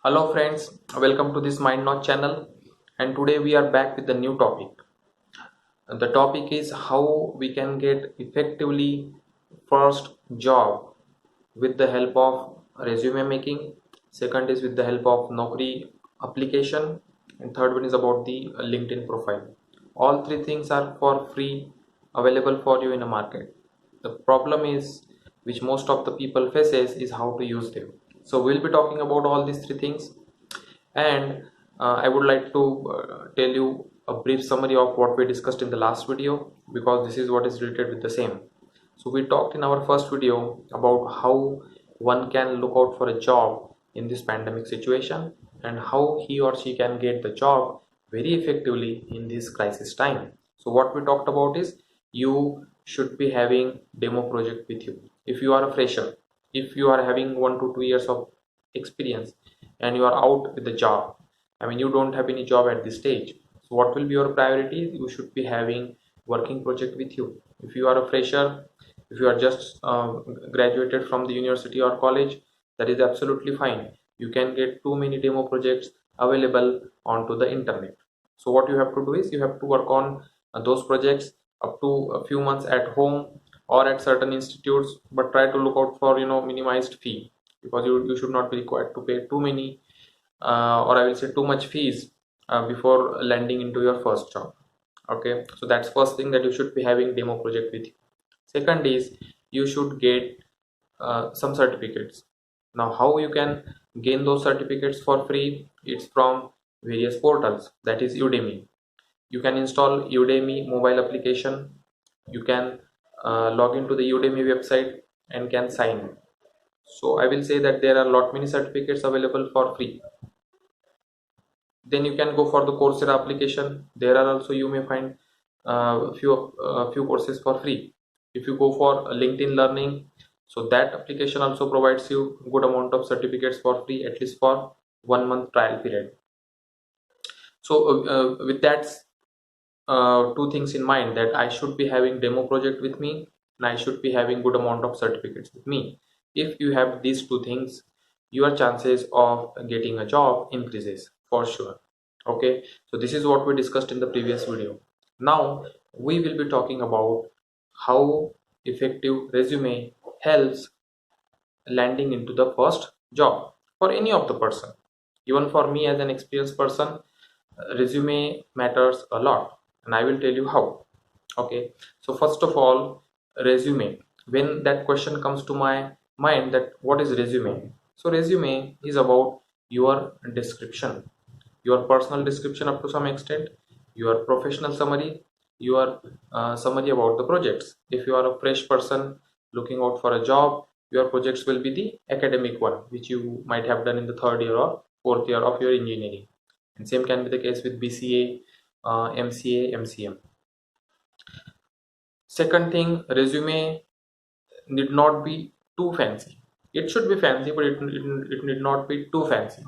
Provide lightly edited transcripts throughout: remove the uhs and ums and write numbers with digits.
Hello friends, welcome to this Mind Knot channel, and today we are back with a new topic. The topic is how we can get effectively first job with the help of resume making. Second is with the help of Naukri application, and third one is about the LinkedIn profile. All three things are for free available for you in a market. The problem is which most of the people faces is how to use them. So we'll be talking about all these three things, and I would like to tell you a brief summary of what we discussed in the last video, because this is what is related with the same. So we talked in our first video about how one can look out for a job in this pandemic situation and how he or she can get the job very effectively in this crisis time. So what we talked about is you should be having demo project with you. If you are a fresher, if you are having 1 to 2 years of experience and you are out with the job, I mean you don't have any job at this stage, so what will be your priority? You should be having working project with you. If you are a fresher, if you are just graduated from the university or college, that is absolutely fine. You can get too many demo projects available onto the internet. So what you have to do is you have to work on those projects up to a few months at home or at certain institutes, but try to look out for minimized fee, because you should not be required to pay too many or I will say too much fees before landing into your first job. Okay, so that's first thing, that you should be having demo project with you. Second is you should get some certificates. Now how you can gain those certificates for free? It's from various portals, that is Udemy. You can install Udemy mobile application. You can log into the Udemy website and can sign in. So I will say that there are lot many certificates available for free. Then you can go for the Coursera application. There are also you may find few courses for free. If you go for LinkedIn Learning, so that application also provides you good amount of certificates for free, at least for 1 month trial period. So with that two things in mind, that I should be having demo project with me and I should be having good amount of certificates with me. If you have these two things, your chances of getting a job increases for sure. Okay, so this is what we discussed in the previous video. Now we will be talking about how effective resume helps landing into the first job for any of the person. Even for me as an experienced person, resume matters a lot, and I will tell you how. Okay, so first of all, resume. When that question comes to my mind, that what is resume? So resume is about your description, your personal description up to some extent, your professional summary, your summary about the projects. If you are a fresh person looking out for a job, your projects will be the academic one, which you might have done in the third year or fourth year of your engineering. And same can be the case with BCA, MCA, MCM. Second thing, resume need not be too fancy. It should be fancy, but it need not be too fancy,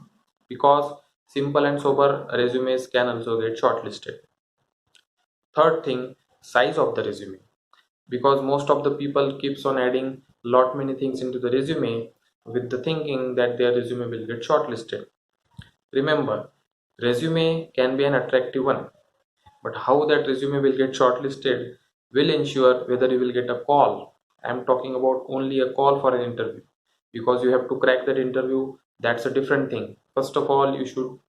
because simple and sober resumes can also get shortlisted. Third thing, size of the resume, because most of the people keeps on adding lot many things into the resume with the thinking that their resume will get shortlisted. Remember, resume can be an attractive one, but how that resume will get shortlisted will ensure whether you will get a call. I am talking about only a call for an interview, because you have to crack that interview. That's a different thing. First of all, you should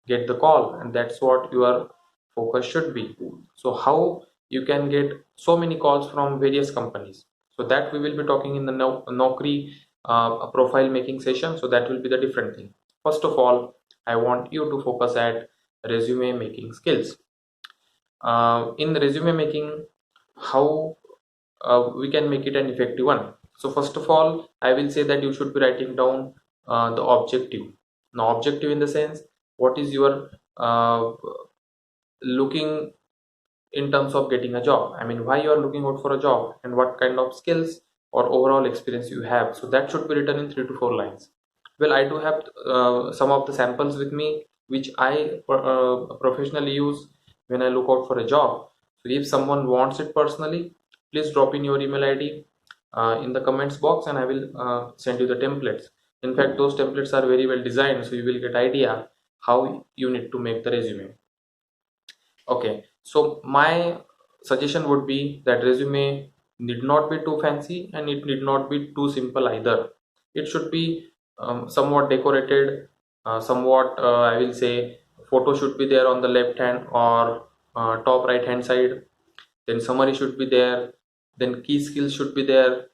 get the call, and that's what your focus should be. So how you can get so many calls from various companies, so that we will be talking in the Naukri profile making session. So that will be the different thing. First of all, I want you to focus at resume making skills. In the resume making, how we can make it an effective one. So first of all, I will say that you should be writing down the objective. Now objective in the sense, what is your looking in terms of getting a job. I mean, why you are looking out for a job and what kind of skills or overall experience you have. So that should be written in 3 to 4 lines. Well, I do have some of the samples with me, which I professionally use when I look out for a job. So if someone wants it personally, please drop in your email ID in the comments box, and I will send you the templates. In fact, those templates are very well designed, so you will get idea how you need to make the resume. Okay, so my suggestion would be that resume need not be too fancy and it need not be too simple either. It should be somewhat decorated, somewhat I will say photo should be there on the left hand or top right hand side. Then summary should be there. Then key skills should be there.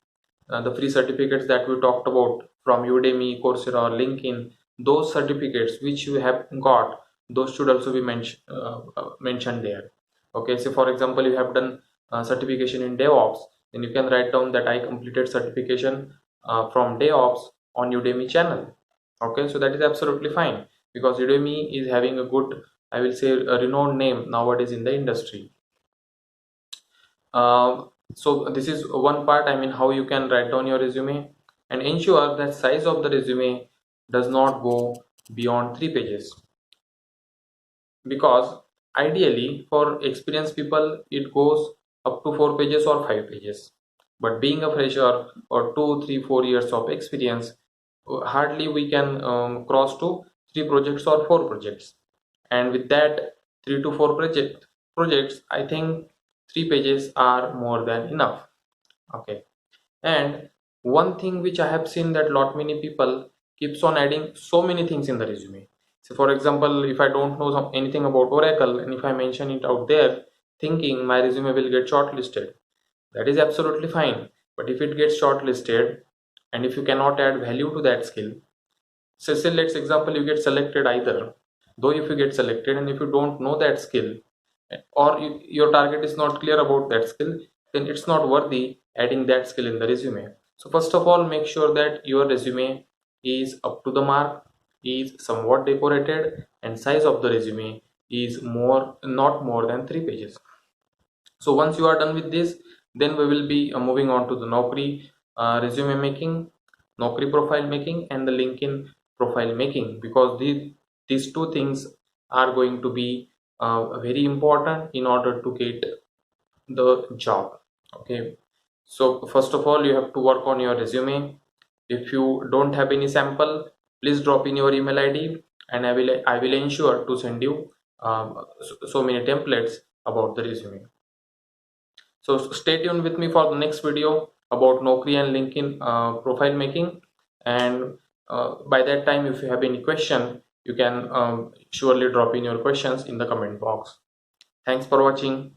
The free certificates that we talked about from Udemy, Coursera, or LinkedIn, those certificates which you have got, those should also be mentioned there. Okay, so for example, you have done certification in DevOps, then you can write down that I completed certification from DevOps on Udemy channel. Okay, so that is absolutely fine because Udemy is having a good, I will say, a renowned name nowadays in the industry. So this is one part, I mean, how you can write down your resume and ensure that size of the resume does not go beyond 3 pages, because ideally for experienced people it goes up to 4 pages or 5 pages. But being a fresher or 2, 3, 4 years of experience, hardly we can cross to 3 projects or 4 projects. And with that 3 to 4 projects, I think 3 pages are more than enough. Okay, and one thing which I have seen that lot many people keeps on adding so many things in the resume. So for example, if I don't know anything about Oracle and if I mention it out there thinking my resume will get shortlisted, that is absolutely fine. But if it gets shortlisted and if you cannot add value to that skill, so say let's example you get selected either, though if you get selected and if you don't know that skill or your target is not clear about that skill, then it's not worthy adding that skill in the resume. So first of all, make sure that your resume is up to the mark, is somewhat decorated, and size of the resume is not more than 3 pages. So once you are done with this, then we will be moving on to the Naukri resume making, Naukri profile making, and the LinkedIn profile making, because these two things are going to be very important in order to get the job. Okay, so first of all, you have to work on your resume. If you don't have any sample, please drop in your email ID and I will ensure to send you so many templates about the resume. So stay tuned with me for the next video about Naukri and LinkedIn profile making. And by that time, if you have any question, you can surely drop in your questions in the comment box. Thanks for watching.